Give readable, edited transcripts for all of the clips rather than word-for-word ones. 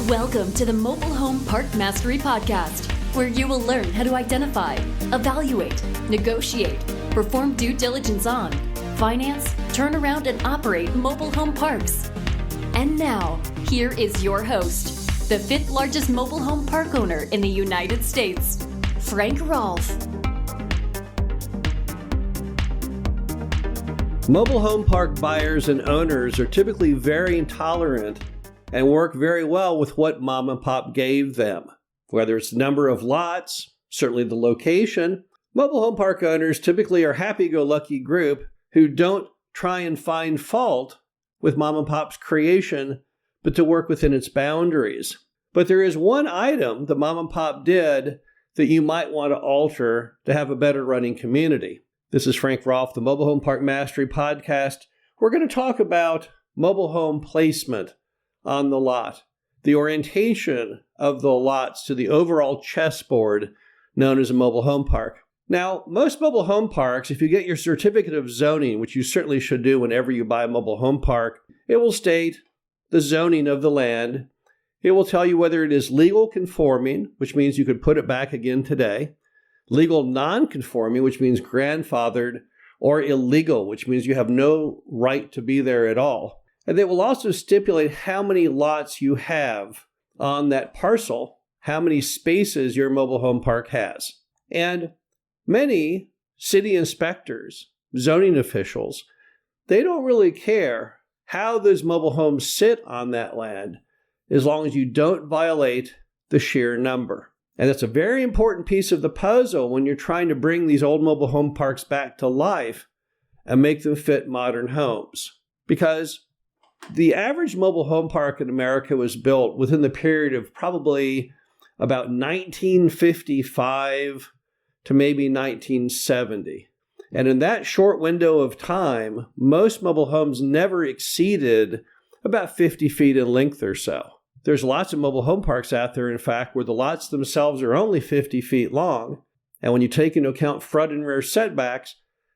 Welcome to the Mobile Home Park Mastery Podcast, where you will learn how to identify, evaluate, negotiate, perform due diligence on, finance, turn around, and operate mobile home parks. And now, here is your host, the fifth largest mobile home park owner in the United States, Frank Rolfe. Mobile home park buyers and owners are typically very intolerant and work very well with what mom and pop gave them. Whether it's the number of lots, certainly the location, mobile home park owners typically are a happy-go-lucky group who don't try and find fault with mom and pop's creation, but to work within its boundaries. But there is one item that mom and pop did that you might want to alter to have a better running community. This is Frank Rolfe, the Mobile Home Park Mastery Podcast. We're going to talk about mobile home placement on the lot, the orientation of the lots to the overall chessboard known as a mobile home park. Now, most mobile home parks, if you get your certificate of zoning, which you certainly should do whenever you buy a mobile home park, it will state the zoning of the land. It will tell you whether it is legal conforming, which means you could put it back again today, legal non-conforming, which means grandfathered, or illegal, which means you have no right to be there at all. And they will also stipulate how many lots you have on that parcel, how many spaces your mobile home park has. And many city inspectors, zoning officials, they don't really care how those mobile homes sit on that land as long as you don't violate the sheer number. And that's a very important piece of the puzzle when you're trying to bring these old mobile home parks back to life and make them fit modern homes. Because the average mobile home park in America was built within the period of probably about 1955 to maybe 1970. And in that short window of time, most mobile homes never exceeded about 50 feet in length or so. There's lots of mobile home parks out there, in fact, where the lots themselves are only 50 feet long. And when you take into account front and rear setbacks,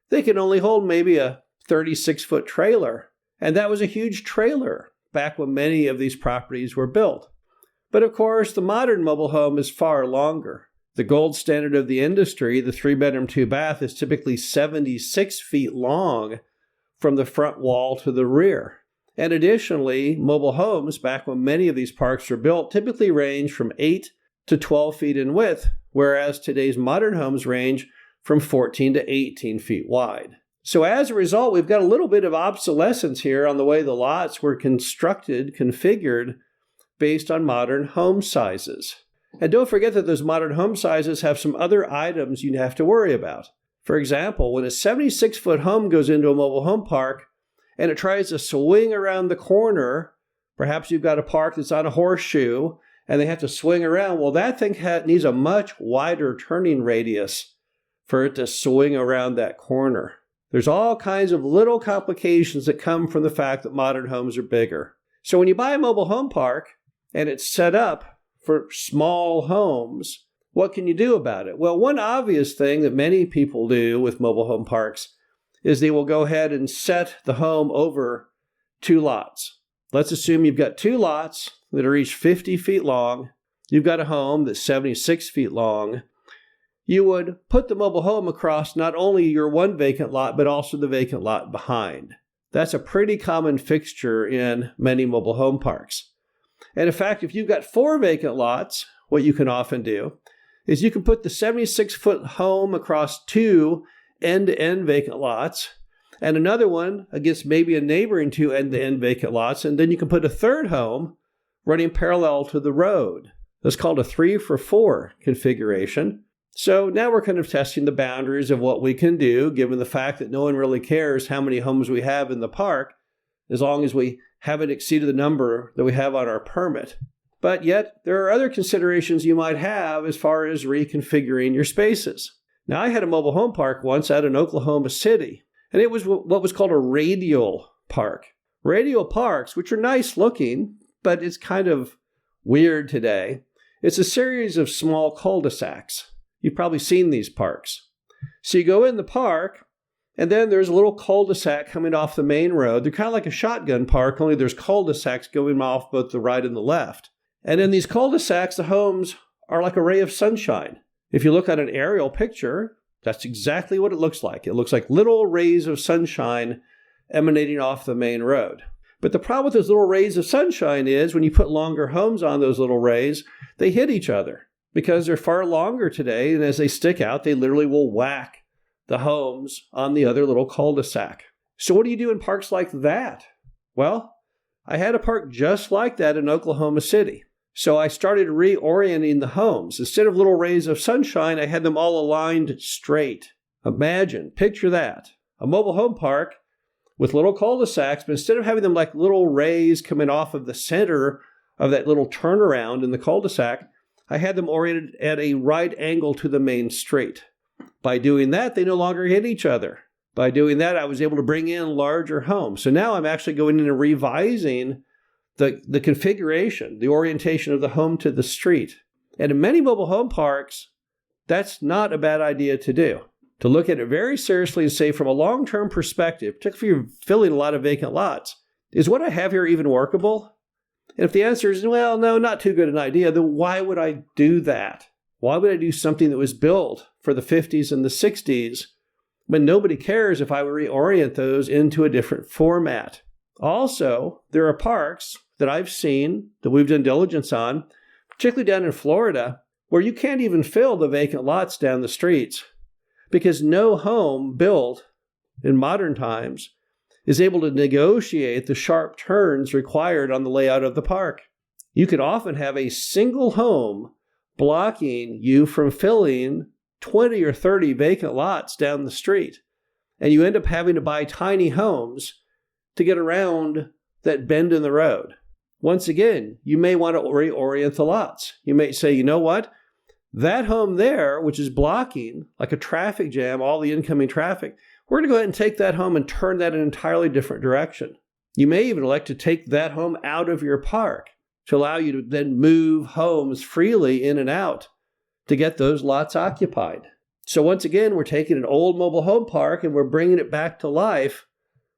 they can only hold maybe a 36-foot trailer. And that was a huge trailer back when many of these properties were built. But of course, the modern mobile home is far longer. The gold standard of the industry, the 3-bedroom, 2-bath, is typically 76 feet long from the front wall to the rear. And additionally, mobile homes, back when many of these parks were built, typically range from 8 to 12 feet in width, whereas today's modern homes range from 14 to 18 feet wide. So as a result, we've got a little bit of obsolescence here on the way the lots were constructed, configured, based on modern home sizes. And don't forget that those modern home sizes have some other items you have to worry about. For example, when a 76-foot home goes into a mobile home park and it tries to swing around the corner, perhaps you've got a park that's on a horseshoe and they have to swing around, well, that thing needs a much wider turning radius for it to swing around that corner. There's all kinds of little complications that come from the fact that modern homes are bigger. So when you buy a mobile home park and it's set up for small homes, what can you do about it? Well, one obvious thing that many people do with mobile home parks is they will go ahead and set the home over 2 lots. Let's assume you've got 2 lots that are each 50 feet long. You've got a home that's 76 feet long. You would put the mobile home across not only your one vacant lot, but also the vacant lot behind. That's a pretty common fixture in many mobile home parks. And in fact, if you've got 4 vacant lots, what you can often do is you can put the 76-foot home across 2 end-to-end vacant lots and another one against maybe a neighboring 2 end-to-end vacant lots, and then you can put a third home running parallel to the road. That's called a 3-for-4 configuration. So now we're kind of testing the boundaries of what we can do, given the fact that no one really cares how many homes we have in the park, as long as we haven't exceeded the number that we have on our permit. But yet, there are other considerations you might have as far as reconfiguring your spaces. Now, I had a mobile home park once out in Oklahoma City, and it was what was called a radial park. Radial parks, which are nice looking, but it's kind of weird today. It's a series of small cul-de-sacs. You've probably seen these parks. So you go in the park, and then there's a little cul-de-sac coming off the main road. They're kind of like a shotgun park, only there's cul-de-sacs going off both the right and the left. And in these cul-de-sacs, the homes are like a ray of sunshine. If you look at an aerial picture, that's exactly what it looks like. It looks like little rays of sunshine emanating off the main road. But the problem with those little rays of sunshine is when you put longer homes on those little rays, they hit each other because they're far longer today. And as they stick out, they literally will whack the homes on the other little cul-de-sac. So what do you do in parks like that? Well, I had a park just like that in Oklahoma City. So I started reorienting the homes. Instead of little rays of sunshine, I had them all aligned straight. Imagine, picture that. A mobile home park with little cul-de-sacs, but instead of having them like little rays coming off of the center of that little turnaround in the cul-de-sac, I had them oriented at a right angle to the main street. By doing that, they no longer hit each other. By doing that, I was able to bring in larger homes. So now I'm actually going in and revising the configuration, the orientation of the home to the street. And in many mobile home parks, that's not a bad idea to do. To look at it very seriously and say from a long-term perspective, particularly if you're filling a lot of vacant lots, is what I have here even workable? And if the answer is, well, no, not too good an idea, then why would I do that? Why would I do something that was built for the 50s and the 60s when nobody cares if I reorient those into a different format? Also, there are parks that I've seen that we've done diligence on, particularly down in Florida, where you can't even fill the vacant lots down the streets because no home built in modern times is able to negotiate the sharp turns required on the layout of the park. You could often have a single home blocking you from filling 20 or 30 vacant lots down the street, and you end up having to buy tiny homes to get around that bend in the road. Once again, you may want to reorient the lots. You may say, you know what? That home there, which is blocking like a traffic jam, all the incoming traffic, we're going to go ahead and take that home and turn that in an entirely different direction. You may even elect to take that home out of your park to allow you to then move homes freely in and out to get those lots occupied. So once again, we're taking an old mobile home park and we're bringing it back to life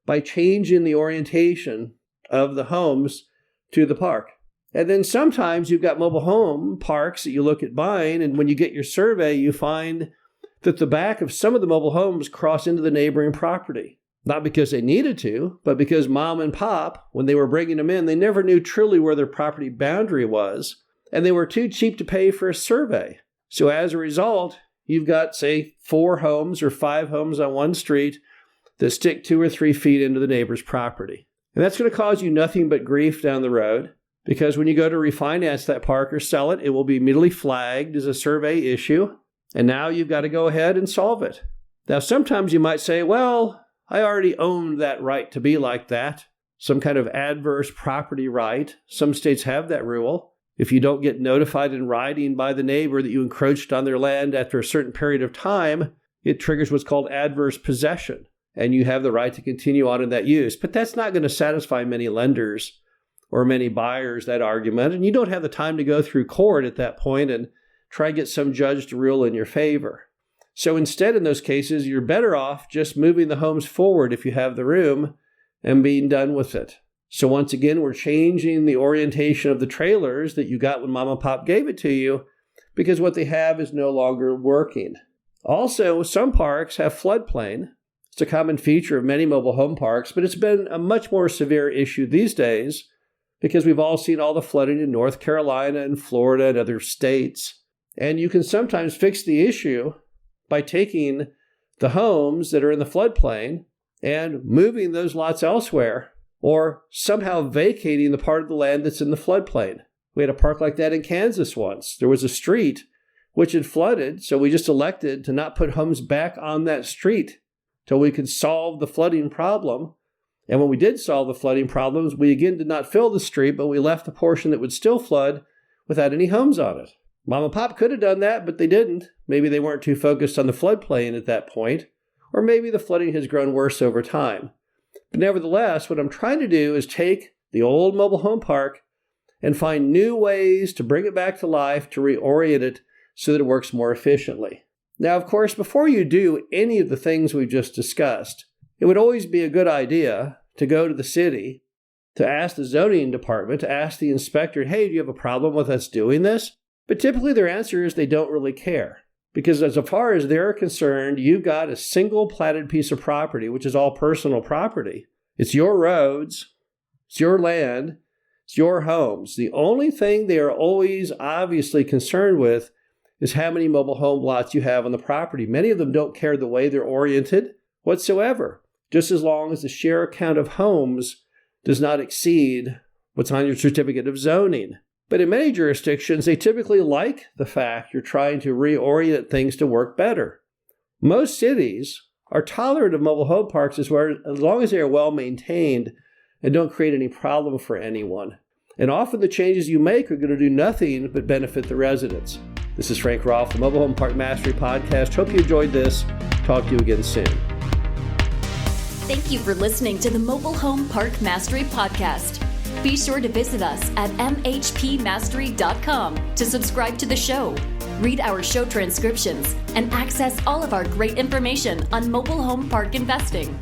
by changing the orientation of the homes to the park. And then sometimes you've got mobile home parks that you look at buying, and when you get your survey, you find that the back of some of the mobile homes cross into the neighboring property. Not because they needed to, but because mom and pop, when they were bringing them in, they never knew truly where their property boundary was, and they were too cheap to pay for a survey. So as a result, you've got, say, 4 homes or 5 homes on one street that stick 2 or 3 feet into the neighbor's property. And that's going to cause you nothing but grief down the road, because when you go to refinance that park or sell it, it will be immediately flagged as a survey issue, and now you've got to go ahead and solve it. Now, sometimes you might say, well, I already owned that right to be like that, some kind of adverse property right. Some states have that rule. If you don't get notified in writing by the neighbor that you encroached on their land after a certain period of time, it triggers what's called adverse possession, and you have the right to continue on in that use. But that's not going to satisfy many lenders or many buyers, that argument, and you don't have the time to go through court at that point and try to get some judge to rule in your favor. So instead, in those cases, you're better off just moving the homes forward if you have the room and being done with it. So once again, we're changing the orientation of the trailers that you got when mom and pop gave it to you because what they have is no longer working. Also, some parks have floodplain. It's a common feature of many mobile home parks, but it's been a much more severe issue these days because we've all seen all the flooding in North Carolina and Florida and other states. And you can sometimes fix the issue by taking the homes that are in the floodplain and moving those lots elsewhere, or somehow vacating the part of the land that's in the floodplain. We had a park like that in Kansas once. There was a street which had flooded, so we just elected to not put homes back on that street till we could solve the flooding problem. And when we did solve the flooding problems, we again did not fill the street, but we left the portion that would still flood without any homes on it. Mom and Pop could have done that, but they didn't. Maybe they weren't too focused on the floodplain at that point, or maybe the flooding has grown worse over time. But nevertheless, what I'm trying to do is take the old mobile home park and find new ways to bring it back to life, to reorient it so that it works more efficiently. Now, of course, before you do any of the things we've just discussed, it would always be a good idea to go to the city to ask the zoning department, to ask the inspector, hey, do you have a problem with us doing this? But typically their answer is they don't really care. Because as far as they're concerned, you've got a single platted piece of property, which is all personal property. It's your roads, it's your land, it's your homes. The only thing they are always obviously concerned with is how many mobile home lots you have on the property. Many of them don't care the way they're oriented whatsoever, just as long as the sheer count of homes does not exceed what's on your certificate of zoning. But in many jurisdictions, they typically like the fact you're trying to reorient things to work better. Most cities are tolerant of mobile home parks as long as they are well maintained and don't create any problem for anyone. And often the changes you make are going to do nothing but benefit the residents. This is Frank Rolfe, the Mobile Home Park Mastery Podcast. Hope you enjoyed this. Talk to you again soon. Thank you for listening to the Mobile Home Park Mastery Podcast. Be sure to visit us at mhpmastery.com to subscribe to the show, read our show transcriptions, and access all of our great information on mobile home park investing.